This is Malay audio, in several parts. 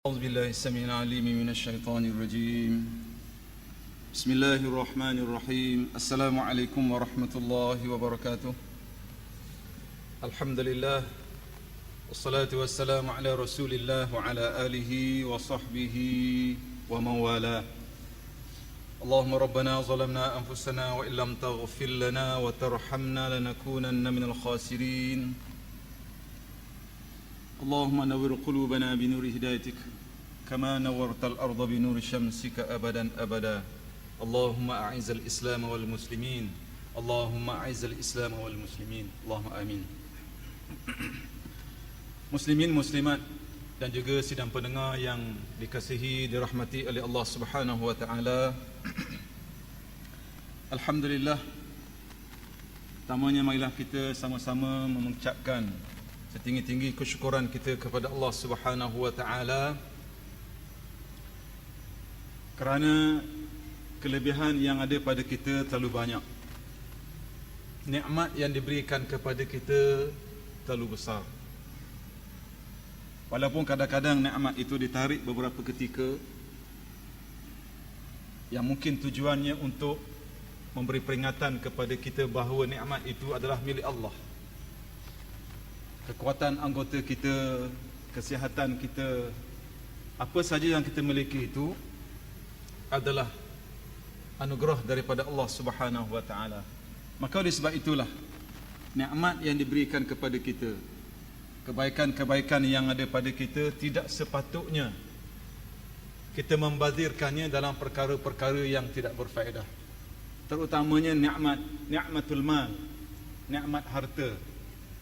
أعوذ بالله السميع العليم من الشيطان الرجيم. بسم الله الرحمن الرحيم. السلام عليكم ورحمة الله وبركاته. الحمد لله والصلاة والسلام على رسول الله وعلى آله وصحبه ومن والاه. اللهم ربنا ظلمنا أنفسنا وإن لم تغفر لنا وترحمنا لنكونن من الخاسرين. اللهم نور قلوبنا بنور هدايتك كما نورت الأرض بنور شمسك أبدا أبدا. اللهم أعز الإسلام والمسلمين. اللهم أعز الإسلام والمسلمين. اللهم آمين. Muslimin, muslimat dan juga sidang pendengar yang dikasihi, dirahmati oleh Allah Subhanahu wa taala. Alhamdulillah. Pertamanya marilah kita sama-sama mengucapkan setinggi-tinggi kesyukuran kita kepada Allah Subhanahu wa taala kerana kelebihan yang ada pada kita terlalu banyak. Nikmat yang diberikan kepada kita terlalu besar. Walaupun kadang-kadang nikmat itu ditarik beberapa ketika yang mungkin tujuannya untuk memberi peringatan kepada kita bahawa nikmat itu adalah milik Allah. Kekuatan anggota kita, kesihatan kita, apa saja yang kita miliki itu adalah anugerah daripada Allah Subhanahu wa taala. Maka oleh sebab itulah nikmat yang diberikan kepada kita, kebaikan-kebaikan yang ada pada kita, tidak sepatutnya kita membazirkannya dalam perkara-perkara yang tidak berfaedah. Terutamanya nikmatul mal, nikmat harta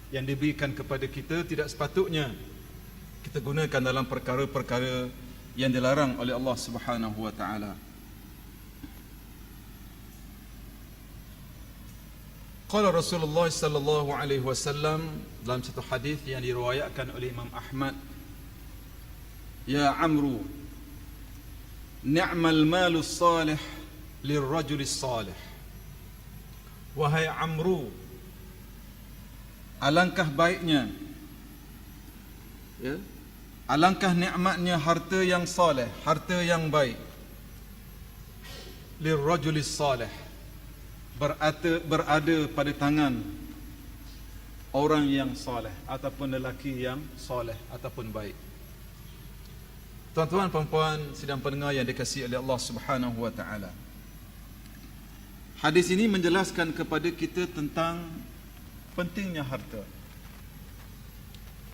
yang diberikan kepada kita tidak sepatutnya kita gunakan dalam perkara-perkara yang dilarang oleh Allah Subhanahu wa taala. Qala Rasulullah sallallahu alaihi wasallam dalam satu hadis yang diriwayatkan oleh Imam Ahmad, "Ya Amru, ni'mal malus salih lirrajulis salih." Wahai Amru, alangkah baiknya, alangkah nikmatnya harta yang soleh, harta yang baik. Lirrajulis salih, berada pada tangan orang yang soleh ataupun lelaki yang soleh ataupun baik. Tuan-tuan, puan-puan, sidang pendengar yang dikasihi oleh Allah Subhanahu wa taala, hadis ini menjelaskan kepada kita tentang pentingnya harta.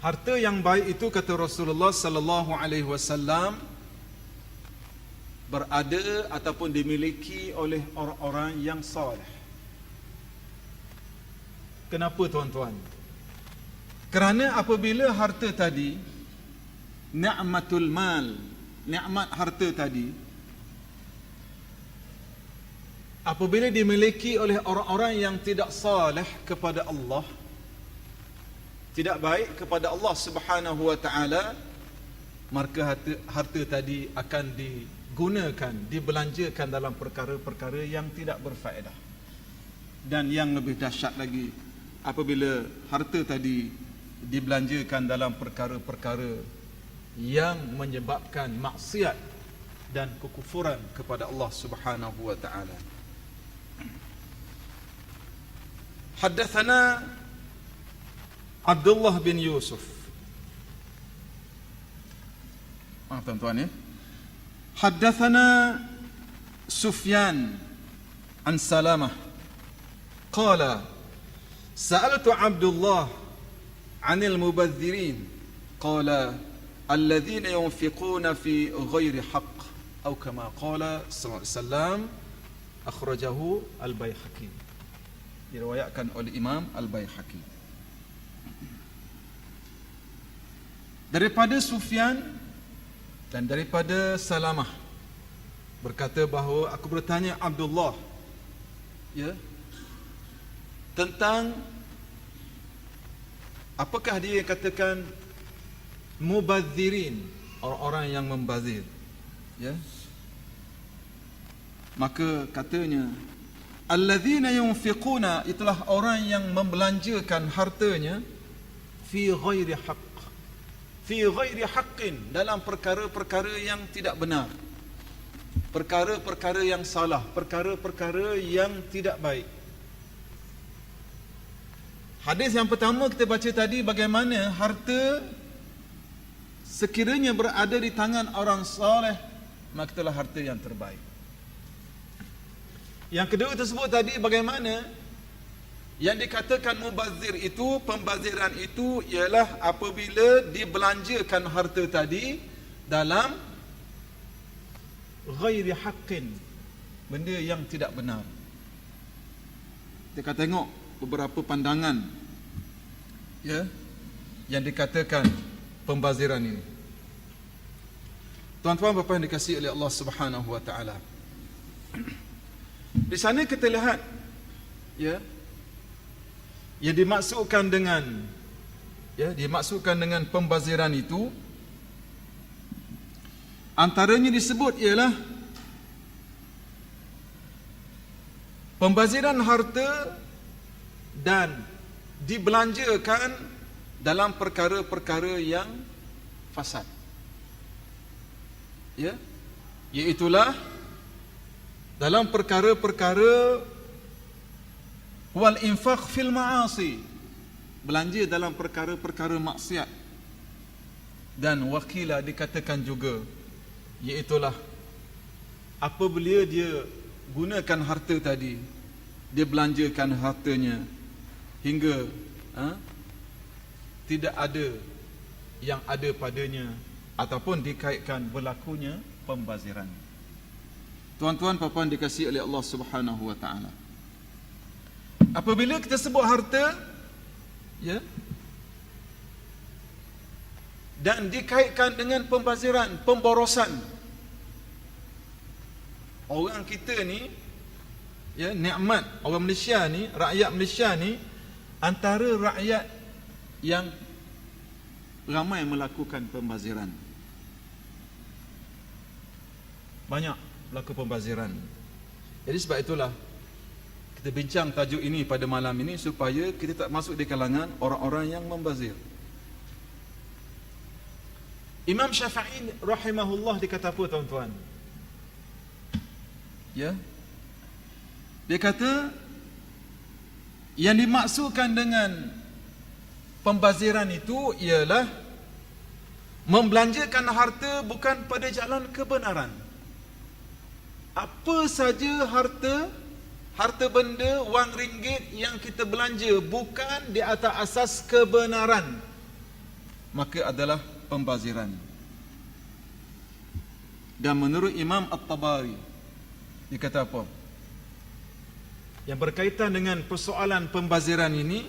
Harta yang baik itu, kata Rasulullah sallallahu alaihi wasallam, berada ataupun dimiliki oleh orang-orang yang soleh. Kenapa, tuan-tuan? Kerana apabila harta tadi, ni'matul mal, nikmat harta tadi, apabila dimiliki oleh orang-orang yang tidak saleh kepada Allah, tidak baik kepada Allah Subhanahu wa taala, maka harta tadi akan digunakan, dibelanjakan dalam perkara-perkara yang tidak berfaedah. Dan yang lebih dahsyat lagi, apabila harta tadi dibelanjakan dalam perkara-perkara yang menyebabkan maksiat dan kekufuran kepada Allah Subhanahu wa taala. Haddatsana Abdullah bin Yusuf. Tuan-tuan ya. Haddatsana Sufyan an Salamah qala sa'altu Abdullah 'anil mubadhdhirin qala alladhina yunfiquna fi ghairi haqq atau kama qala sallallahu alaihi wasallam, akhrajahu al-Baihaqi. Diriwayatkan oleh Imam Al-Baihaqi. Daripada Sufyan dan daripada Salamah berkata bahawa aku bertanya Abdullah tentang apakah dia katakan mubazzirin, orang-orang yang membazir, maka katanya alladzina yunfiquna, itulah orang yang membelanjakan hartanya fi ghairi haqq, fi ghairi haqqin, dalam perkara-perkara yang tidak benar, perkara-perkara yang salah, perkara-perkara yang tidak baik. Hadis yang pertama kita baca tadi, bagaimana harta sekiranya berada di tangan orang soleh, maka itulah harta yang terbaik. Yang kedua tersebut tadi, bagaimana yang dikatakan mubazir itu, pembaziran itu ialah apabila dibelanjakan harta tadi dalam ghairi haqqin, benda yang tidak benar. Kita akan tengok beberapa pandangan ya yang dikatakan pembaziran ini. Tuan-tuan bapa yang dikasihi oleh Allah Subhanahu wa taala, di sana kita lihat ya yang dimaksudkan dengan pembaziran itu, antaranya disebut ialah pembaziran harta dan dibelanjakan dalam perkara-perkara yang fasad. Ya, iaitulah dalam perkara-perkara wal infaq fil ma'asi, belanja dalam perkara-perkara maksiat. Dan wakila dikatakan juga, iaitulah apabila dia gunakan harta tadi, dia belanjakan hartanya hingga tidak ada yang ada padanya, ataupun dikaitkan berlakunya pembaziran. Tuan-tuan puan-puan dikasihi oleh Allah Subhanahu wa taala, apabila kita sebut harta ya dan dikaitkan dengan pembaziran, pemborosan, orang kita ni ya, nikmat orang Malaysia ni, rakyat Malaysia ni antara rakyat yang ramai melakukan pembaziran. Banyak melakukan pembaziran. Jadi sebab itulah kita bincang tajuk ini pada malam ini, supaya kita tak masuk di kalangan orang-orang yang membazir. Imam Syafi'i rahimahullah dikata apa tuan-tuan? Ya. Dia kata yang dimaksudkan dengan pembaziran itu ialah membelanjakan harta bukan pada jalan kebenaran. Apa saja harta benda, wang ringgit yang kita belanja bukan di atas asas kebenaran, maka adalah pembaziran. Dan menurut Imam At-Tabari, dia kata apa? Yang berkaitan dengan persoalan pembaziran ini,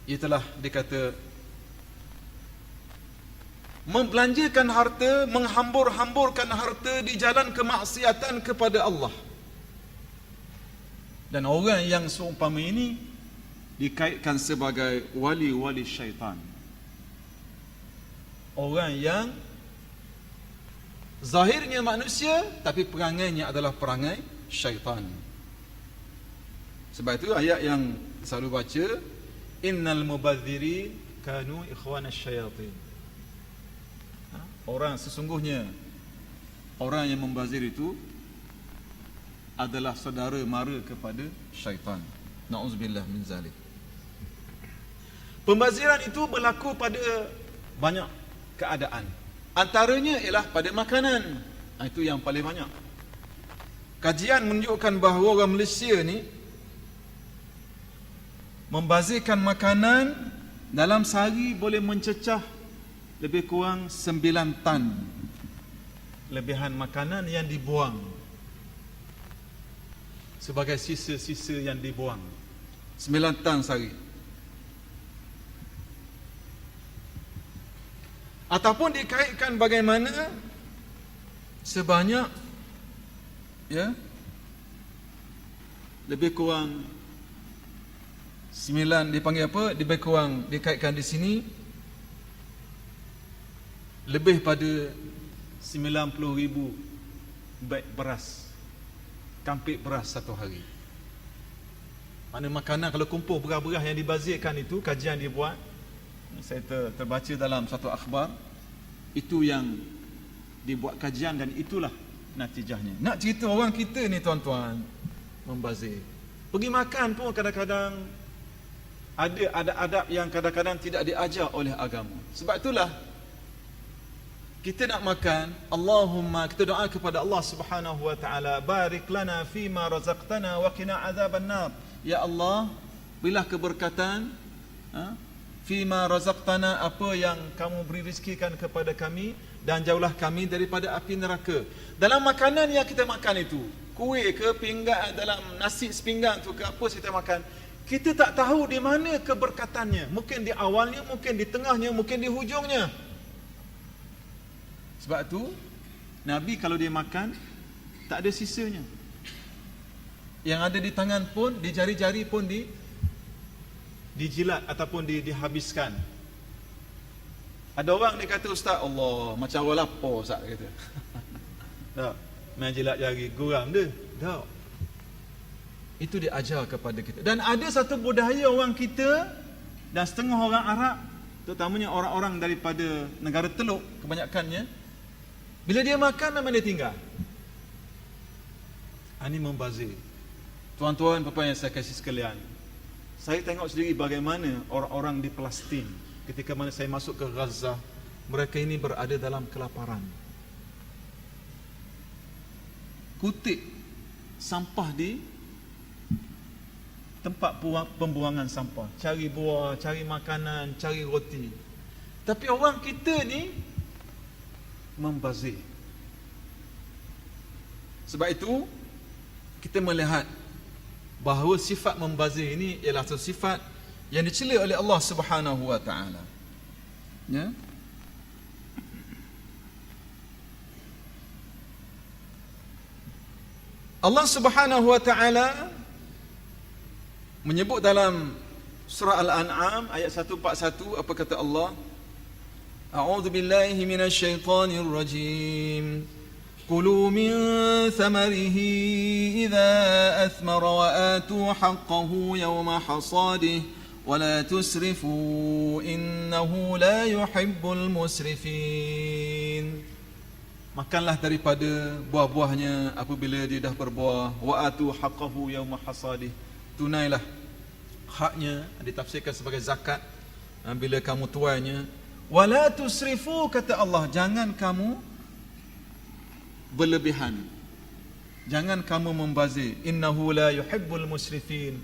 itulah dikata membelanjakan harta, menghambur-hamburkan harta di jalan kemaksiatan kepada Allah. Dan orang yang seumpama ini dikaitkan sebagai wali-wali syaitan. Orang yang zahirnya manusia tapi perangainya adalah perangai syaitan. Sebab itu ayat yang selalu baca, innal mubadziri kanu ikhwana syayatin. Orang sesungguhnya orang yang membazir itu adalah saudara mara kepada syaitan. Na'udzubillah min zalik. Pembaziran itu berlaku pada banyak keadaan. Antaranya ialah pada makanan. Itu yang paling banyak. Kajian menunjukkan bahawa orang Malaysia ni membazirkan makanan dalam sehari boleh mencecah lebih kurang 9 tan lebihan makanan yang dibuang, sebagai sisa-sisa yang dibuang. 9 tan sehari. Ataupun dikaitkan bagaimana sebanyak ya lebih kurang 9, dipanggil apa? Lebih kurang dikaitkan di sini lebih pada 90,000 beg beras, kampik beras satu hari. Mana makanan kalau kumpul beras-beras yang dibazirkan itu, kajian dibuat, saya terbaca dalam satu akhbar, Itu yang dibuat kajian dan itulah natijahnya. Nak cerita orang kita ni tuan-tuan, membazir. Pergi makan pun kadang-kadang ada adab-adab yang kadang-kadang tidak diajar oleh agama. Sebab itulah kita nak makan, Allahumma, kita doa kepada Allah Subhanahu wa taala, barik lana fima razaqtana wa qina azaban nar. Ya Allah, berilah keberkatan fima razaqtana, apa yang kamu beri rezekikan kepada kami, dan jauhlah kami daripada api neraka. Dalam makanan yang kita makan itu, kuih ke pinggan, dalam nasi sepinggan tu ke apa kita makan, kita tak tahu di mana keberkatannya. Mungkin di awalnya, mungkin di tengahnya, mungkin di hujungnya. Sebab tu Nabi kalau dia makan tak ada sisanya. Yang ada di tangan pun, di jari-jari pun dijilat ataupun dihabiskan. Ada orang dia kata, Ustaz, Allah, macam orang lapar Ustaz kata. Tak, main jilat jari, guram dia. Tak. Itu diajar kepada kita. Dan ada satu budaya orang kita dan setengah orang Arab, terutamanya orang-orang daripada negara Teluk kebanyakannya, bila dia makan memang dia tinggal. Ini membazir. Tuan-tuan, puan-puan yang saya kasih sekalian, saya tengok sendiri bagaimana orang-orang di Palestin ketika mana saya masuk ke Gaza, mereka ini berada dalam kelaparan. Kutip sampah di tempat pembuangan sampah, cari buah, cari makanan, cari roti. Tapi orang kita ni membazir. Sebab itu kita melihat bahawa sifat membazir ini ialah satu sifat yang dicela oleh Allah Subhanahu wa taala. Ya. Allah Subhanahu wa taala menyebut dalam surah Al-An'am ayat 141, apa kata Allah? A'udzu billahi minasyaitonir rajim. Kulu min thamarihi idza athmara wa atu haqqahu yawma hasadih wa la tusrifu innahu la yuhibbul musrifin. Makanlah daripada buah-buahnya apabila dia dah berbuah, wa atu haqqahu yawma hasadih. Tunailah haknya, ditafsirkan sebagai zakat bila kamu tuainya. Wala tusrifu, kata Allah, jangan kamu berlebihan, jangan kamu membazir. Innahu la yuhibbul musrifin.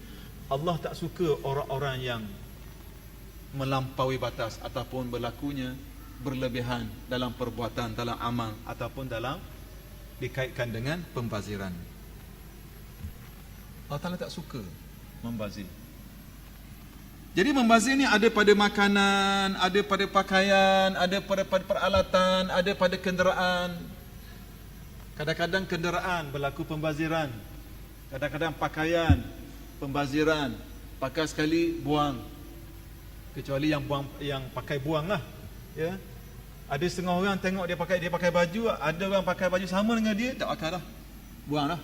Allah tak suka orang-orang yang melampaui batas ataupun berlakunya berlebihan dalam perbuatan, dalam amal ataupun dalam dikaitkan dengan pembaziran. Allah Ta'ala tak suka membazir. Jadi membazir ni ada pada makanan, ada pada pakaian, ada pada peralatan, ada pada kenderaan. Kadang-kadang kenderaan berlaku pembaziran, kadang-kadang pakaian pembaziran, pakai sekali buang, kecuali yang buang, yang pakai buang lah, ya. Ada setengah orang tengok dia pakai baju, ada orang pakai baju sama dengan dia, tak pakai dah, buang lah,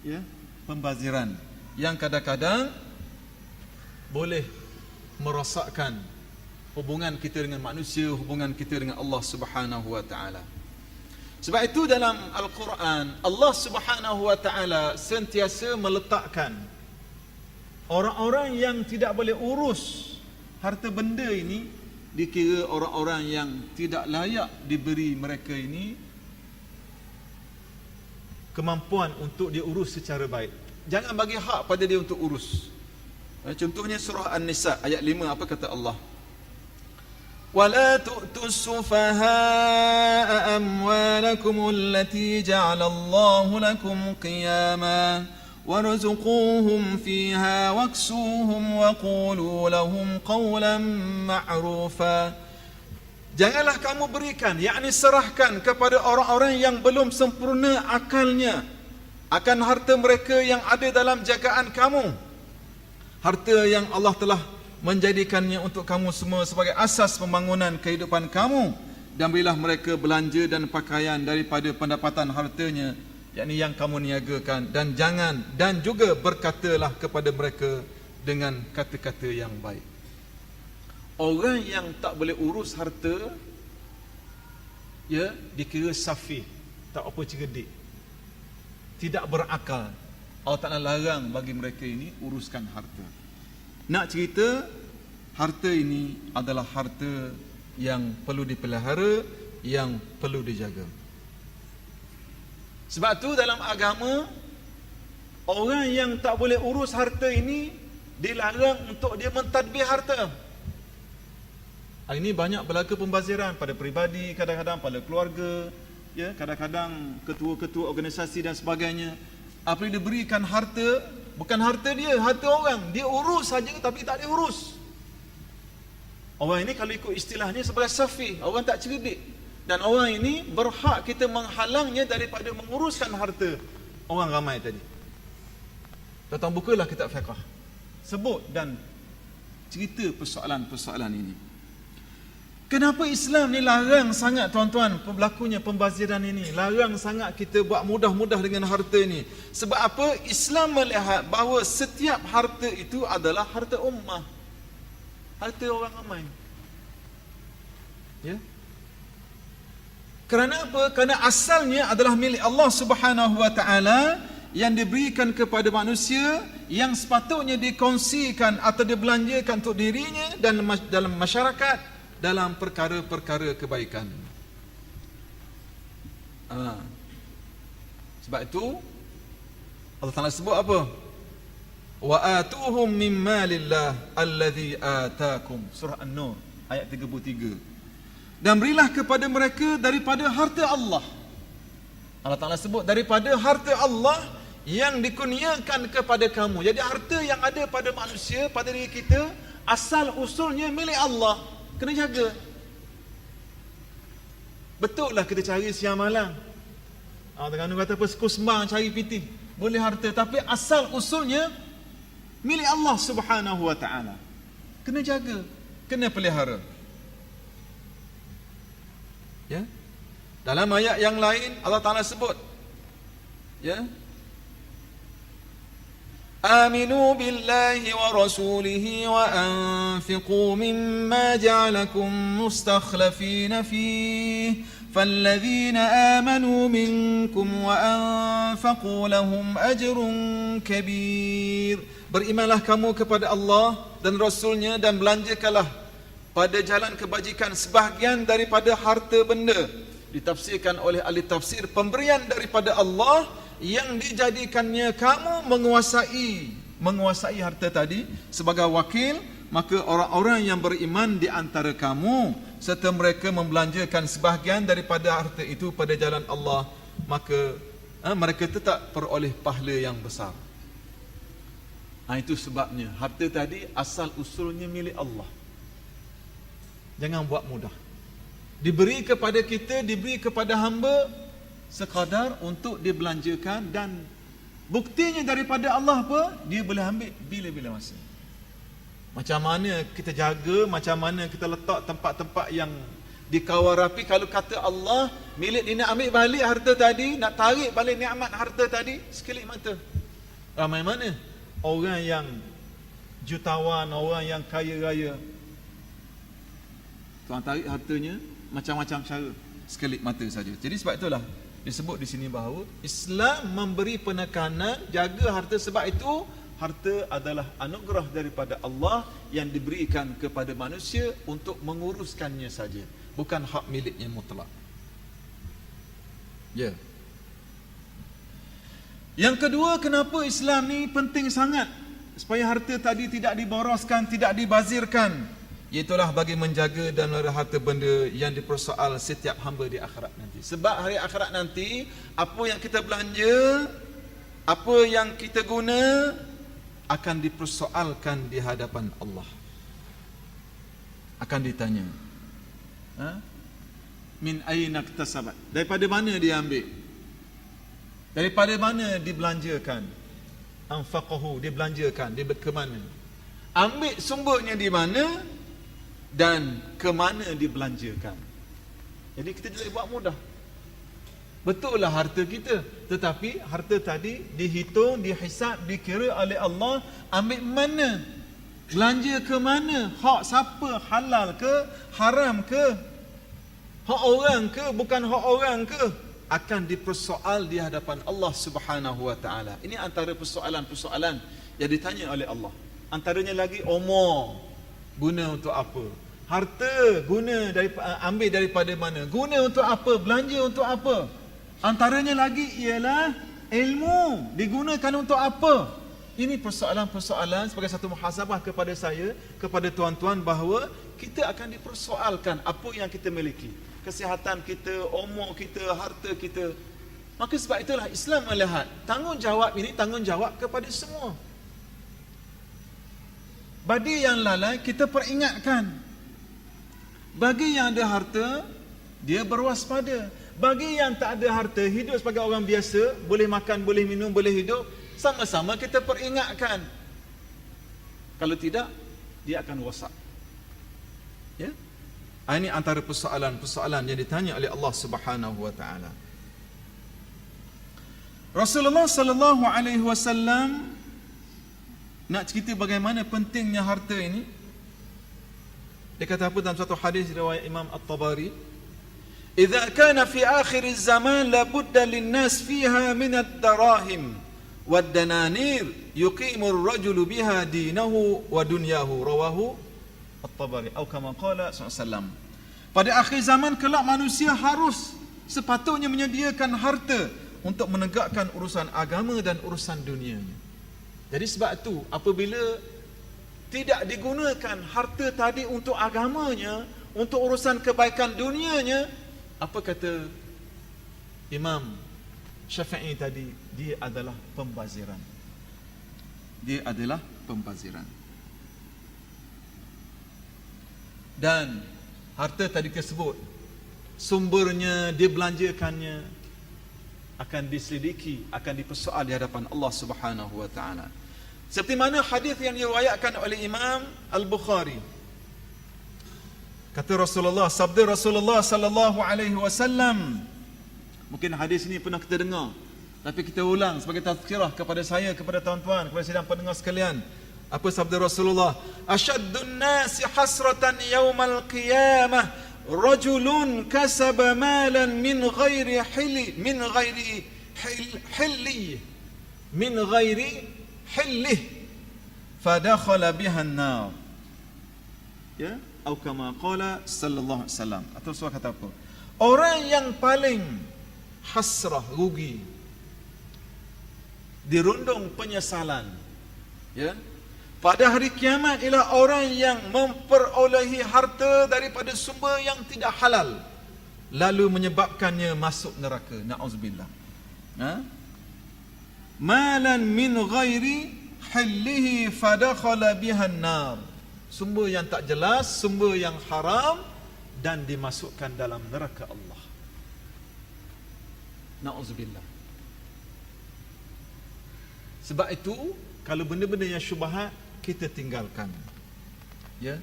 ya. Pembaziran yang kadang-kadang boleh merosakkan hubungan kita dengan manusia, hubungan kita dengan Allah Subhanahu wa taala. Sebab itu dalam Al-Quran, Allah Subhanahu wa taala sentiasa meletakkan orang-orang yang tidak boleh urus harta benda ini, dikira orang-orang yang tidak layak diberi mereka ini kemampuan untuk diurus secara baik. Jangan bagi hak pada dia untuk urus. Contohnya surah An-Nisa ayat 5, apa kata Allah? وَلَا تُؤْتُوا السُّفَهَاءَ أَمْوَالَكُمُ الَّتِي جَعَلَ اللَّهُ لَكُمْ قِيَامًا وَارْزُقُوهُمْ فِيهَا وَاكْسُوهُمْ وَقُولُوا لَهُمْ قَوْلًا مَعْرُوفًا. Janganlah kamu berikan, yakni serahkan kepada orang-orang yang belum sempurna akalnya akan harta mereka yang ada dalam jagaan kamu, harta yang Allah telah menjadikannya untuk kamu semua sebagai asas pembangunan kehidupan kamu, dan berilah mereka belanja dan pakaian daripada pendapatan hartanya, yakni yang kamu niagakan, dan juga berkatalah kepada mereka dengan kata-kata yang baik. Orang yang tak boleh urus harta, dikira safih, tak apa cerdik, tidak berakal. Allah Ta'ala larang bagi mereka ini uruskan harta. Nak cerita, harta ini adalah harta yang perlu dipelihara, yang perlu dijaga. Sebab tu dalam agama, orang yang tak boleh urus harta ini dilarang untuk dia mentadbir harta. Hari ini banyak berlaku pembaziran pada peribadi, kadang-kadang pada keluarga, kadang-kadang ketua-ketua organisasi dan sebagainya. Apabila diberikan harta, bukan harta dia, harta orang, dia urus saja tapi tak diurus. Orang ini kalau ikut istilahnya sebagai safih, orang tak cerdik. Dan orang ini berhak kita menghalangnya daripada menguruskan harta orang ramai tadi. Datang bukalah kitab fiqh, sebut dan cerita persoalan-persoalan ini. Kenapa Islam ni larang sangat tuan-tuan berlakunya pembaziran ini? Larang sangat kita buat mudah-mudah dengan harta ini. Sebab apa? Islam melihat bahawa setiap harta itu adalah harta ummah, harta orang ramai. Ya. Kerana apa? Kerana asalnya adalah milik Allah Subhanahu wa taala yang diberikan kepada manusia, yang sepatutnya dikongsikan atau dibelanjakan untuk dirinya dan dalam masyarakat dalam perkara-perkara kebaikan. Sebab itu Allah Ta'ala sebut apa? Wa atuhum min malillah alladhi atakum. Surah An-Nur ayat 33. Dan berilah kepada mereka daripada harta Allah. Allah Ta'ala sebut daripada harta Allah yang dikurniakan kepada kamu. Jadi harta yang ada pada manusia, pada diri kita, asal usulnya milik Allah. Kena jaga. Betul lah kita cari siang malam. Terengganu kata apa, suku sembang cari piti, boleh harta, tapi asal usulnya milik Allah Subhanahu wa taala. Kena jaga, kena pelihara. Ya. Dalam ayat yang lain Allah Taala sebut, ya, Aminu billahi wa rasulihi wa anfiqu mimma ja'alakum mustakhlafina fihi falladhina amanu minkum wa anfaqu lahum ajrun kabir. Berimanlah kamu kepada Allah dan Rasulnya dan belanjakanlah pada jalan kebajikan sebahagian daripada harta benda. Ditafsirkan oleh ahli tafsir, pemberian daripada Allah yang dijadikannya kamu menguasai harta tadi sebagai wakil. Maka orang-orang yang beriman di antara kamu serta mereka membelanjakan sebahagian daripada harta itu pada jalan Allah, maka mereka tetap peroleh pahala yang besar. Itu sebabnya harta tadi asal usulnya milik Allah. Jangan buat mudah. Diberi kepada kita, diberi kepada hamba sekadar untuk dibelanjakan, dan buktinya daripada Allah apa? Dia boleh ambil bila-bila masa. Macam mana kita jaga, macam mana kita letak tempat-tempat yang dikawal rapi. Kalau kata Allah milik dia, nak ambil balik harta tadi, nak tarik balik nikmat harta tadi, sekelip mata. Ramai mana orang yang jutawan, orang yang kaya raya, tuan tarik hartanya macam-macam cara, sekelip mata saja. Jadi sebab itulah disebut di sini bahawa Islam memberi penekanan jaga harta. Sebab itu harta adalah anugerah daripada Allah yang diberikan kepada manusia untuk menguruskannya saja, bukan hak miliknya mutlak. Ya. Yang kedua, kenapa Islam ni penting sangat supaya harta tadi tidak diboroskan, tidak dibazirkan? Iaitulah bagi menjaga dan melihara harta benda yang dipersoal setiap hamba di akhirat nanti. Sebab hari akhirat nanti, apa yang kita belanja, apa yang kita guna, akan dipersoalkan di hadapan Allah. Akan ditanya, min aina iktasabat, daripada mana dia ambil, daripada mana dibelanjakan, anfaqahu, dibelanjakan, dia ke mana, ambil sumbernya di mana, dan ke mana dibelanjakan. Jadi kita tidak buat mudah. Betul lah harta kita, tetapi harta tadi dihitung, dihisap, dikira oleh Allah. Ambil mana, belanja ke mana, hak siapa, halal ke, haram ke. hak orang ke bukan hak orang ke, akan dipersoal di hadapan Allah Subhanahu wa taala. Ini antara persoalan-persoalan yang ditanya oleh Allah. Antaranya lagi umur, guna untuk apa? Harta guna ambil daripada mana? Guna untuk apa? Belanja untuk apa? Antaranya lagi ialah ilmu, digunakan untuk apa? Ini persoalan-persoalan sebagai satu muhasabah kepada saya, kepada tuan-tuan, bahawa kita akan dipersoalkan apa yang kita miliki. Kesihatan kita, umur kita, harta kita. Maka sebab itulah Islam melihat tanggungjawab ini tanggungjawab kepada semua. Bagi yang lalai kita peringatkan. Bagi yang ada harta, dia berwaspada. Bagi yang tak ada harta, hidup sebagai orang biasa, boleh makan, boleh minum, boleh hidup, sama-sama kita peringatkan. Kalau tidak, dia akan rosak. Ya? Ini antara persoalan-persoalan yang ditanya oleh Allah Subhanahu wa taala. Rasulullah sallallahu alaihi wasallam nak cerita bagaimana pentingnya harta ini. Dia kata apa dalam satu hadis riwayat Imam At-Tabari, "Idza kana fi akhir az-zaman la budda lin-nas fiha min ad-darahim wad-dananir yuqimu ar-rajulu biha dinahu wa dunyahu." Rawahu At-Tabari atau kama qala sallallahu. Pada akhir zaman kelak manusia harus sepatutnya menyediakan harta untuk menegakkan urusan agama dan urusan dunianya. Jadi sebab itu apabila tidak digunakan harta tadi untuk agamanya, untuk urusan kebaikan dunianya, apa kata Imam Syafi'i tadi? Dia adalah pembaziran. Dia adalah pembaziran. Dan harta tadi tersebut, sumbernya, dibelanjakannya, akan diselidiki, akan dipersoal di hadapan Allah Subhanahu wa taala. Seperti mana hadis yang diriwayatkan oleh Imam Al-Bukhari. Kata Rasulullah, sabda Rasulullah sallallahu alaihi wasallam. Mungkin hadis ini pernah kita dengar, tapi kita ulang sebagai tazkirah kepada saya, kepada tuan-tuan, kepada sidang pendengar sekalian. Apa sabda Rasulullah? Asyaddun nasi hasratan yaumal qiyamah rajulun kasaba malan min ghairi hillih fadakhala biha an-nar. Ya, atau kama qala sallallahu alaihi wasallam. Atau Rasul kata apa? Orang yang paling hasrah, rugi, dirundung penyesalan, ya, pada hari kiamat ialah orang yang memperolehi harta daripada sumber yang tidak halal, lalu menyebabkannya masuk neraka. Na'udzubillah. Malan min ghairi hillihi fadakhala biha an-nar. Sumber yang tak jelas, sumber yang haram, dan dimasukkan dalam neraka Allah. Na'udzubillah. Sebab itu, kalau benda-benda yang syubhat, kita tinggalkan. Ya.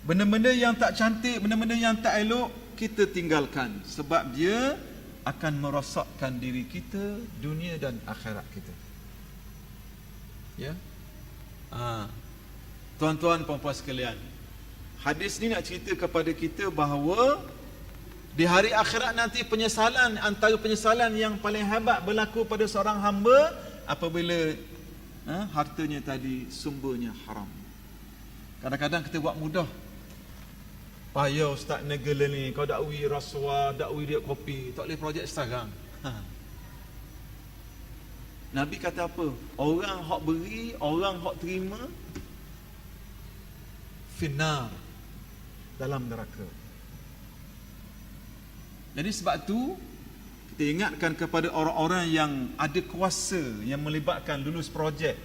Benda-benda yang tak cantik, benda-benda yang tak elok, kita tinggalkan. Sebab dia akan merosakkan diri kita, dunia dan akhirat kita. Ya. Tuan-tuan, puan-puan sekalian, hadis ni nak cerita kepada kita bahawa di hari akhirat nanti penyesalan, antara penyesalan yang paling hebat berlaku pada seorang hamba apabila hartanya tadi sumbernya haram. Kadang-kadang kita buat mudah. Payah ustaz negara ni, kau dakwi rasuah, dakwi dia kopi, tak boleh projek sekarang. Nabi kata apa? Orang hak beri, orang hak terima, finnar, dalam neraka. Jadi sebab tu kita ingatkan kepada orang-orang yang ada kuasa, yang melibatkan lulus projek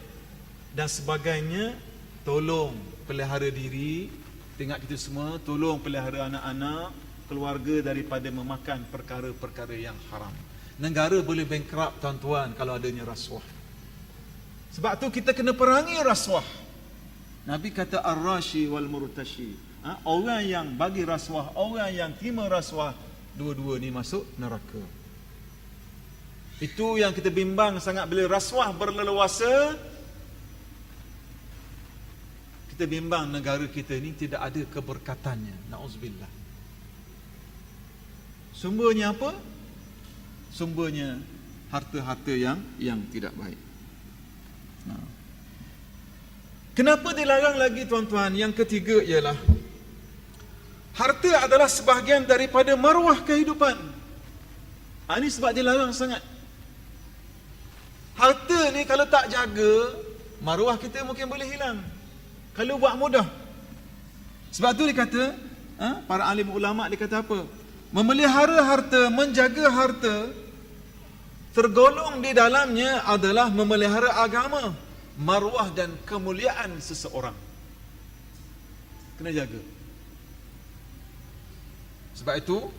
dan sebagainya, tolong pelihara diri. Tengok kita semua, tolong pelihara anak-anak, keluarga daripada memakan perkara-perkara yang haram. Negara boleh bankrupt, tuan-tuan, kalau adanya rasuah. Sebab tu kita kena perangi rasuah. Nabi kata ar-rashi wal murtashi. Orang yang bagi rasuah, orang yang terima rasuah, dua-dua ni masuk neraka. Itu yang kita bimbang sangat bila rasuah berleluasa. Kita bimbang negara kita ni tidak ada keberkatannya. Na'udzubillah. Sumbernya apa? Sumbernya harta-harta yang tidak baik. Kenapa dilarang lagi tuan-tuan? Yang ketiga ialah harta adalah sebahagian daripada maruah kehidupan. Ini sebab dilarang sangat. Harta ni kalau tak jaga, maruah kita mungkin boleh hilang. Kalau buat mudah. Sebab tu dia kata, para alim ulama' dia kata apa? Memelihara harta, menjaga harta, tergolong di dalamnya adalah memelihara agama, maruah dan kemuliaan seseorang. Kena jaga. Sebab itu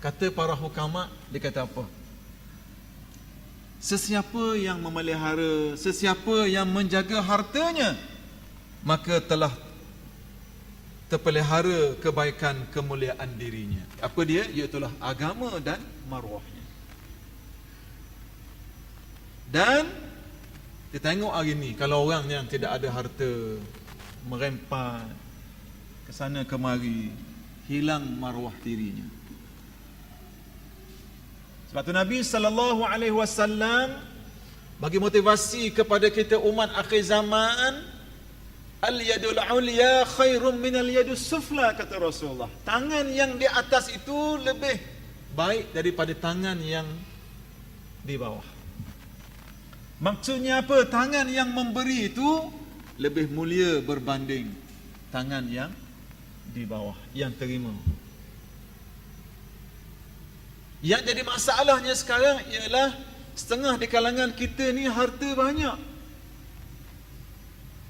kata para hukama, dia kata apa? Sesiapa yang memelihara, sesiapa yang menjaga hartanya, maka telah terpelihara kebaikan kemuliaan dirinya. Apa dia? Iaitulah agama dan maruahnya. Dan kita tengok hari ni, kalau orang yang tidak ada harta, merempat ke sana kemari, hilang maruah dirinya. Sebab tu Nabi SAW bagi motivasi kepada kita umat akhir zaman, al-yadul ulya khairum minal yadus sufla, kata Rasulullah. Tangan yang di atas itu lebih baik daripada tangan yang di bawah. Maksudnya apa? Tangan yang memberi itu lebih mulia berbanding tangan yang di bawah, yang terima. Yang jadi masalahnya sekarang ialah setengah di kalangan kita ni harta banyak,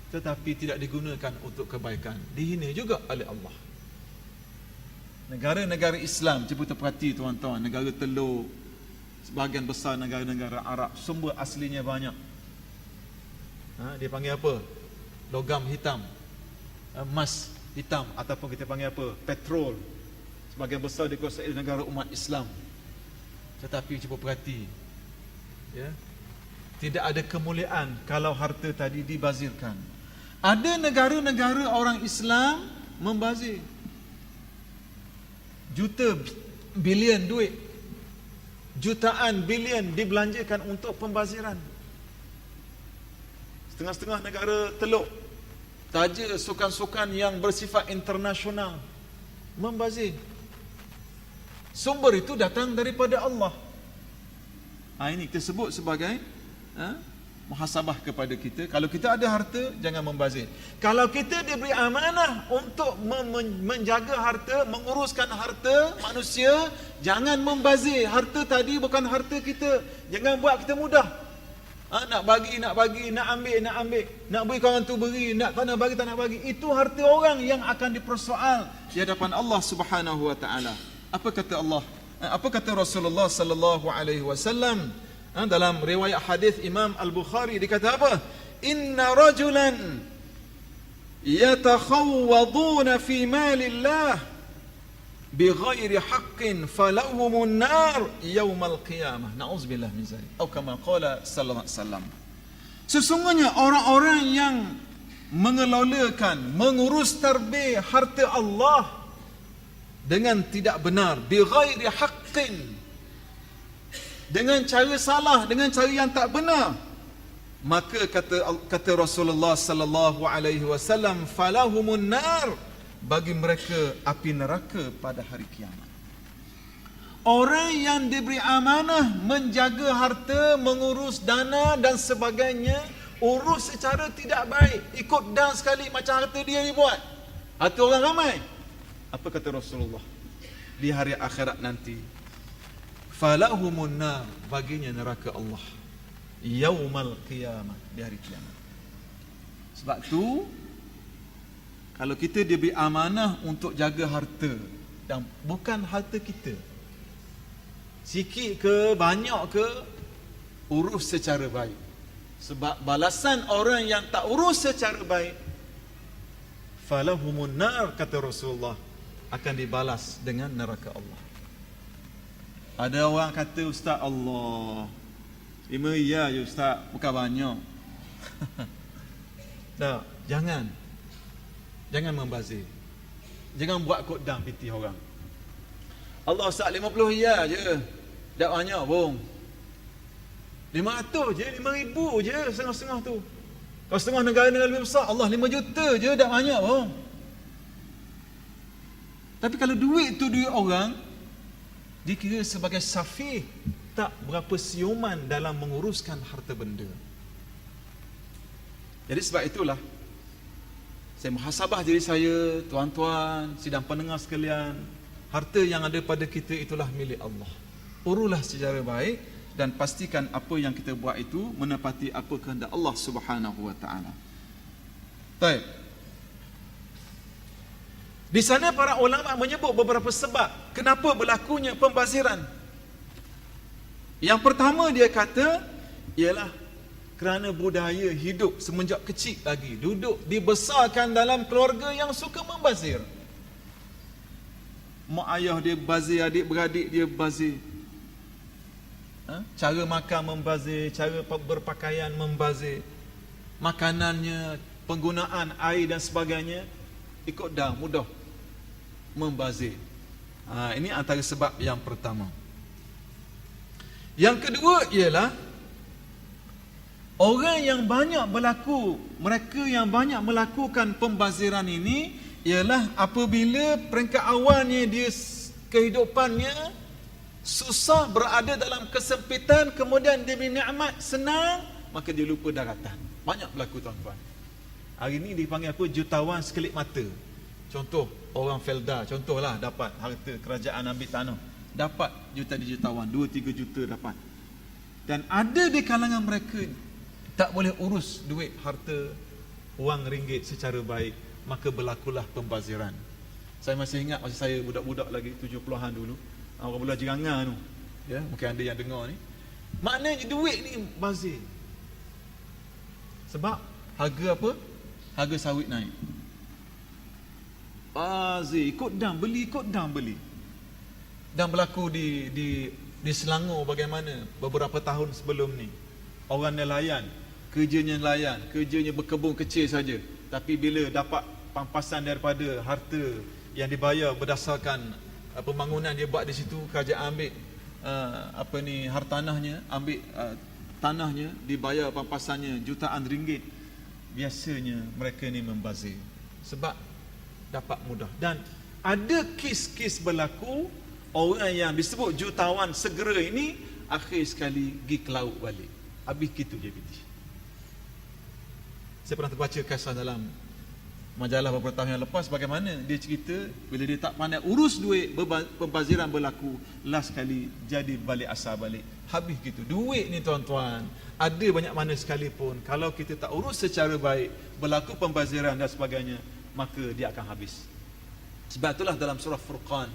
tetapi tidak digunakan untuk kebaikan, dihina juga oleh Allah. Negara-negara Islam, cuba terperhati tuan-tuan, negara Teluk, sebahagian besar negara-negara Arab, sumber aslinya banyak. Dia panggil apa? Logam hitam, emas hitam, ataupun kita panggil apa? Petrol. Sebahagian besar dikuasai negara umat Islam. Tetapi cuba perhati, ya, tidak ada kemuliaan kalau harta tadi dibazirkan. Ada negara-negara orang Islam membazir juta bilion duit, jutaan bilion dibelanjakan untuk pembaziran. Setengah-setengah negara Teluk taja sukan-sukan yang bersifat internasional membazir. Sumber itu datang daripada Allah. Ini kita sebut sebagai muhasabah kepada kita. Kalau kita ada harta, jangan membazir. Kalau kita diberi amanah untuk menjaga harta, menguruskan harta manusia, jangan membazir. Harta tadi bukan harta kita. Jangan buat kita mudah. Nak bagi, nak ambil. Nak beri kawan tu beri, tak nak bagi, tak nak bagi. Itu harta orang yang akan dipersoal di hadapan Allah Subhanahu wa taala. Apa kata Allah? Apa kata Rasulullah sallallahu alaihi wasallam dalam riwayat hadis Imam Al-Bukhari? Dikata apa? Inna rajulan yatakhawwaduna fi malillah bighairi haqqin falahumun nar yaumal qiyamah. Na'udzubillah min zalik. Atau kama qala sallallahu alaihi wasallam. Sesungguhnya orang-orang yang mengelolakan, mengurus tarbih harta Allah dengan tidak benar, bighairi haqqin, dengan cara salah, dengan cara yang tak benar, maka kata Rasulullah sallallahu alaihi wasallam, falahumun nar, bagi mereka api neraka pada hari kiamat. Orang yang diberi amanah menjaga harta, mengurus dana dan sebagainya, urus secara tidak baik, ikut dan sekali macam harta dia dibuat, harta orang ramai. Apa kata Rasulullah? Di hari akhirat nanti, falahumun nar, baginya neraka Allah, yaumal qiyamah, di hari kiamat. Sebab tu, kalau kita diberi amanah untuk jaga harta, dan bukan harta kita, sikit ke banyak ke, urus secara baik. Sebab balasan orang yang tak urus secara baik, falahumun nar, kata Rasulullah, akan dibalas dengan neraka Allah. Ada orang kata, Ustaz, Allah 5 ya je Ustaz, bukan banyak. Tak, jangan membazir. Jangan buat kodam piti orang. Allah Ustaz 50 riyal je. Tak banyak pun. 500 je, 5,000 je setengah-setengah tu. Kalau setengah negara-negara lebih besar, Allah 5 juta je, tak banyak pun. Tapi kalau duit tu duit orang, dikira sebagai safih, tak berapa siuman dalam menguruskan harta benda. Jadi sebab itulah saya muhasabah diri saya, tuan-tuan, sidang pendengar sekalian, harta yang ada pada kita itulah milik Allah. Urulah secara baik dan pastikan apa yang kita buat itu menepati apa kehendak Allah Subhanahu wa taala. Baik. Di sana para ulama menyebut beberapa sebab kenapa berlakunya pembaziran. Yang pertama dia kata ialah kerana budaya hidup semenjak kecil lagi, duduk dibesarkan dalam keluarga yang suka membazir. Mak ayah dia bazir, adik-beradik dia bazir. Cara makan membazir, cara berpakaian membazir, makanannya, penggunaan air dan sebagainya ikut dah mudah membazir. Ini antara sebab yang pertama. Yang kedua ialah orang yang banyak mereka yang banyak melakukan pembaziran ini ialah apabila peringkat awalnya dia kehidupannya susah, berada dalam kesempitan, kemudian dia nikmat, senang, maka dia lupa daratan. Banyak berlaku tuan-tuan. Hari ini dipanggil apa? Jutawan sekelip mata. Contoh, orang Felda, contohlah dapat harta kerajaan ambil tanah, dapat jutawan, 2-3 juta dapat. Dan ada di kalangan mereka tak boleh urus duit harta wang ringgit secara baik, maka berlakulah pembaziran. Saya masih ingat masa saya budak-budak lagi 70-an dulu, orang bola Jerangan tu, ya, mungkin ada yang dengar ni. Maknanya duit ni bazir. Sebab harga apa? Harga sawit naik. Bazir, ikut dam beli. Dan berlaku di Selangor bagaimana beberapa tahun sebelum ni. Orang nelayan, kerjanya berkebun kecil saja, tapi bila dapat pampasan daripada harta yang dibayar berdasarkan pembangunan dia buat di situ, kerajaan ambil hartanahnya, ambil tanahnya, dibayar pampasannya jutaan ringgit. Biasanya mereka ni membazir sebab dapat mudah. Dan ada kes-kes berlaku orang yang disebut jutawan segera ini akhir sekali pergi ke laut balik. Habis gitu je BT. Saya pernah terbaca kisah dalam majalah beberapa tahun yang lepas bagaimana dia cerita bila dia tak pandai urus duit, pembaziran berlaku, last sekali jadi balik asal balik. Habis gitu. Duit ni tuan-tuan, ada banyak mana sekalipun, kalau kita tak urus secara baik, berlaku pembaziran dan sebagainya, maka dia akan habis. Sebab itulah dalam surah Furqan,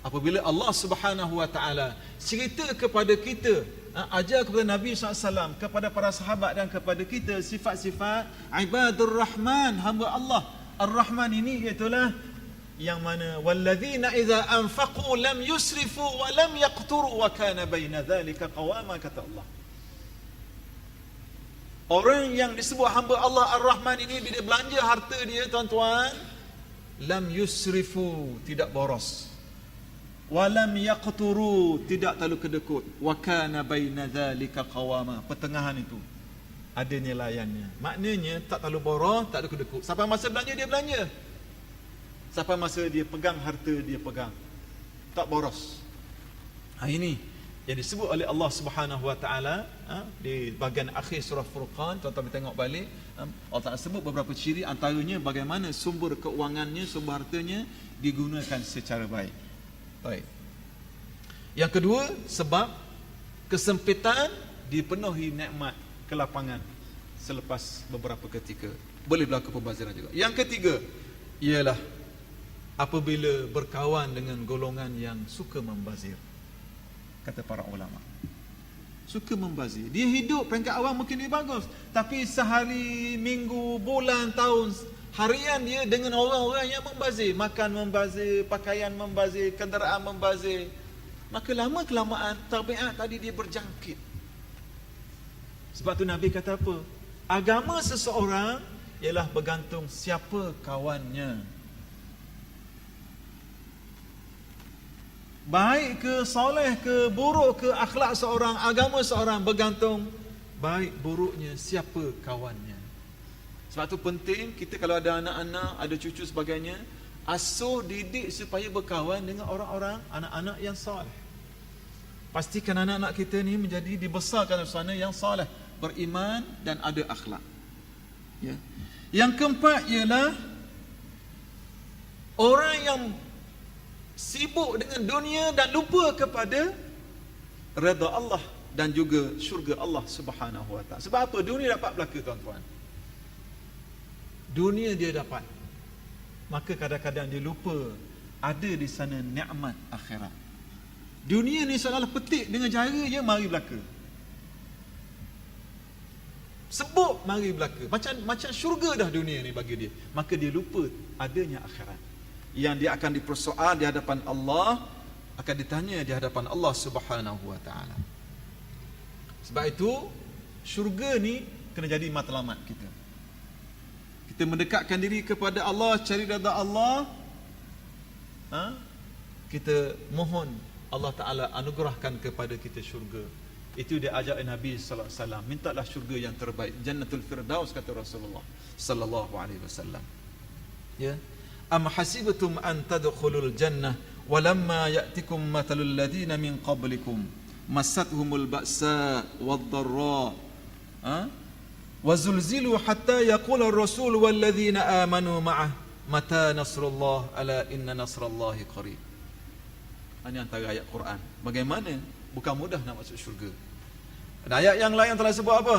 apabila Allah Subhanahu wa taala cerita kepada kita, ajar kepada Nabi SAW, kepada para sahabat dan kepada kita sifat-sifat ibadur rahman, hamba Allah Ar-Rahman ini, iaitulah yang mana walladzina idza anfaqu lam yusrifu wa lam yaqturu wa kana baina dzalika qawama, kata Allah. Orang yang disebut hamba Allah Ar-Rahman ini, bila belanja harta dia tuan-tuan, lam yusrifu, tidak boros, walam yaqturu, tidak terlalu kedekut, wa kana baina dzalika qawama, pertengahan itu ada nilaiannya. Maknanya tak terlalu boros, tak ada kedekut. Sampai masa belanja dia belanja, sampai masa dia pegang harta dia pegang, tak boros. Ini yang disebut oleh Allah Subhanahu wa taala di bahagian akhir surah Furqan. Tuan-tuan tengok balik, Allah Taala sebut beberapa ciri, antaranya bagaimana sumber keuangannya, sumber hartanya digunakan secara baik. Baik. Yang kedua, sebab kesempitan dipenuhi nikmat kelapangan selepas beberapa ketika, boleh berlaku pembaziran juga. Yang ketiga ialah apabila berkawan dengan golongan yang suka membazir. Kata para ulama, suka membazir. Dia hidup peringkat awal mungkin dia bagus, tapi sehari, minggu, bulan, tahun, harian dia dengan orang-orang yang membazir. Makan membazir, pakaian membazir, kenderaan membazir. Maka lama-kelamaan tabiat tadi dia berjangkit. Sebab tu Nabi kata apa? Agama seseorang ialah bergantung siapa kawannya. Baik ke, soleh ke, buruk ke, akhlak seorang, agama seorang bergantung baik buruknya siapa kawannya. Sebab tu penting kita kalau ada anak-anak, ada cucu sebagainya, asuh didik supaya berkawan dengan orang-orang, anak-anak yang soleh. Pastikan anak-anak kita ni menjadi dibesarkan dalam suasana yang soleh, beriman dan ada akhlak. Ya. Yang keempat ialah orang yang sibuk dengan dunia dan lupa kepada redha Allah dan juga syurga Allah Subhanahu wa taala. Sebab apa? Dunia dapat belaka, tuan-tuan. Dunia dia dapat. Maka kadang-kadang dia lupa ada di sana nikmat akhirat. Dunia ni seolah petik dengan jari je mari belaka. Sebut mari belaka. Macam syurga dah dunia ni bagi dia. Maka dia lupa adanya akhirat. Yang dia akan dipersoal di hadapan Allah, akan ditanya di hadapan Allah Subhanahu wa taala. Sebab itu syurga ni kena jadi matlamat kita. Kita mendekatkan diri kepada Allah, cari redha Allah. Kita mohon Allah Taala anugerahkan kepada kita syurga. Itu dia ajak Nabi sallallahu alaihi wasallam, mintalah syurga yang terbaik, Jannatul Firdaus, kata Rasulullah sallallahu alaihi wasallam. Ya. Am hasibtum an tadkhulul jannah walamma ya'tikum mathalul ladzina min qablikum massathumul ba'sa wad-dharra wa zulzilu hatta yaqula ar-rasul wal ladzina amanu ma'ah mata nasrullah ala inna nasrallahi qarib. Ini antara ayat Quran. Bagaimana? Bukan mudah nak masuk syurga. Ada ayat yang lain telah sebut apa?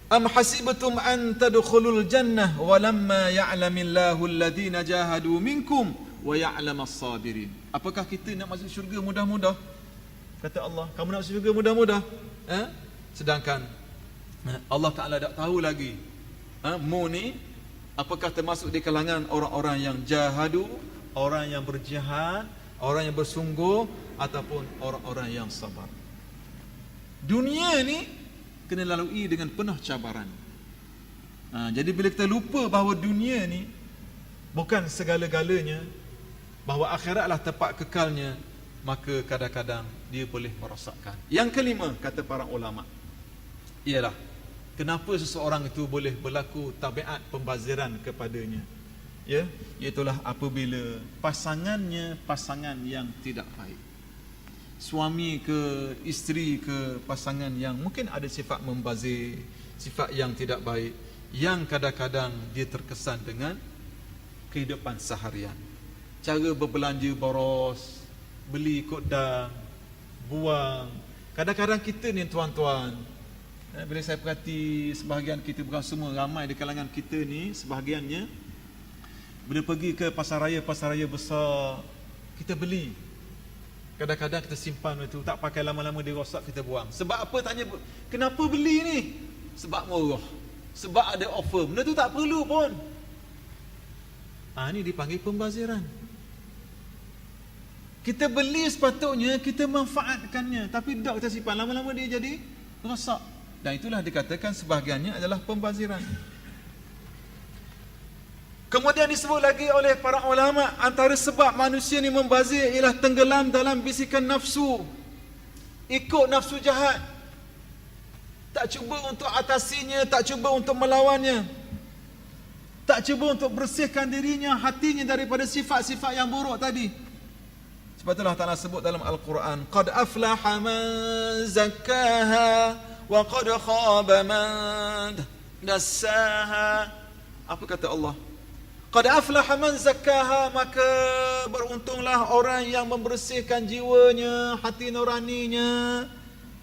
Am hasibtum an tadkhulul jannah walamma ya'lamillahu alladhina jahadu minkum wa ya'lamas sabirin. Apakah kita nak masuk syurga mudah-mudah? Kata Allah, kamu nak masuk syurga mudah-mudah? Sedangkan Allah Taala tak tahu lagi. Mu ni apakah termasuk di kalangan orang-orang yang jahadu, orang yang berjihad, orang yang bersungguh, ataupun orang-orang yang sabar. Dunia ni kena lalui dengan penuh cabaran. Jadi bila kita lupa bahawa dunia ni bukan segala-galanya, bahawa akhiratlah tempat kekalnya, maka kadang-kadang dia boleh merosakkan. Yang kelima, kata para ulama, ialah kenapa seseorang itu boleh berlaku tabiat pembaziran kepadanya. Ya, iaitulah apabila pasangannya pasangan yang tidak baik. Suami ke isteri ke pasangan yang mungkin ada sifat membazir, sifat yang tidak baik, yang kadang-kadang dia terkesan dengan kehidupan seharian. Cara berbelanja boros, beli ikut dah, buang. Kadang-kadang kita ni tuan-tuan, bila saya perhati sebahagian kita, bukan semua, ramai di kalangan kita ni sebahagiannya, bila pergi ke pasar raya besar, kita beli. Kadang-kadang kita simpan itu, tak pakai lama-lama dia rosak, kita buang. Sebab apa? Tanya, kenapa beli ni? Sebab murah, sebab ada offer. Benda tu tak perlu pun. Ini dipanggil pembaziran. Kita beli sepatutnya kita manfaatkannya, tapi tak kita simpan, lama-lama dia jadi rosak. Dan itulah dikatakan sebahagiannya adalah pembaziran. Kemudian disebut lagi oleh para ulama, antara sebab manusia ni membazir ialah tenggelam dalam bisikan nafsu, ikut nafsu jahat, tak cuba untuk atasinya, tak cuba untuk melawannya, tak cuba untuk bersihkan dirinya, hatinya daripada sifat-sifat yang buruk tadi. Sebab itulah Ta'ala sebut dalam Al-Quran, qad aflaha man zakkaha wa qad khaba man dassaha. Apa kata Allah? Qad aflaha man zakkaha, maka beruntunglah orang yang membersihkan jiwanya, hati nuraninya.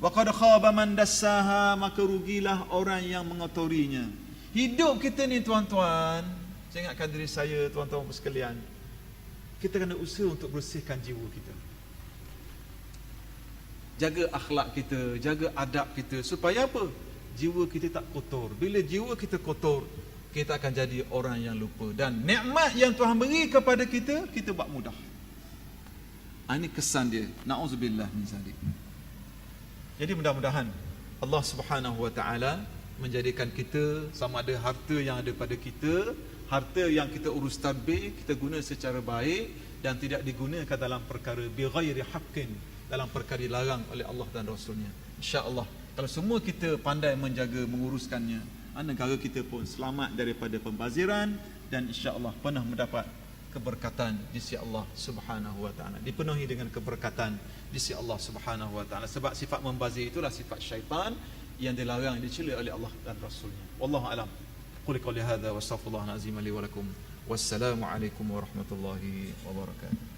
Wa qad khaba man dassaha, maka rugilah orang yang mengotorinya. Hidup kita ni tuan-tuan, saya ingatkan diri saya, tuan-tuan sekalian, kita kena usaha untuk bersihkan jiwa kita. Jaga akhlak kita, jaga adab kita, supaya apa? Jiwa kita tak kotor. Bila jiwa kita kotor, kita akan jadi orang yang lupa. Dan nikmat yang Tuhan beri kepada kita, kita buat mudah. Ini kesan dia. Na'udzubillah min zalik. Jadi mudah-mudahan Allah Subhanahu wa taala menjadikan kita, sama ada harta yang ada pada kita, harta yang kita urus tadbir, kita guna secara baik, dan tidak digunakan dalam perkara bighairi haqqin, dalam perkara dilarang oleh Allah dan Rasulnya. InsyaAllah kalau semua kita pandai menjaga, menguruskannya, negara kita pun selamat daripada pembaziran dan insya-Allah pernah mendapat keberkatan di sisi Allah Subhanahu wa taala. Dipenuhi dengan keberkatan di sisi Allah Subhanahu wa taala. Sebab sifat membazir itulah sifat syaitan yang dilarang, dicela oleh Allah dan Rasulnya. Wallahu alam. Qul qouli hadza wa astaghfirullahal azim li wa lakum. Wassalamu alaikum warahmatullahi wabarakatuh.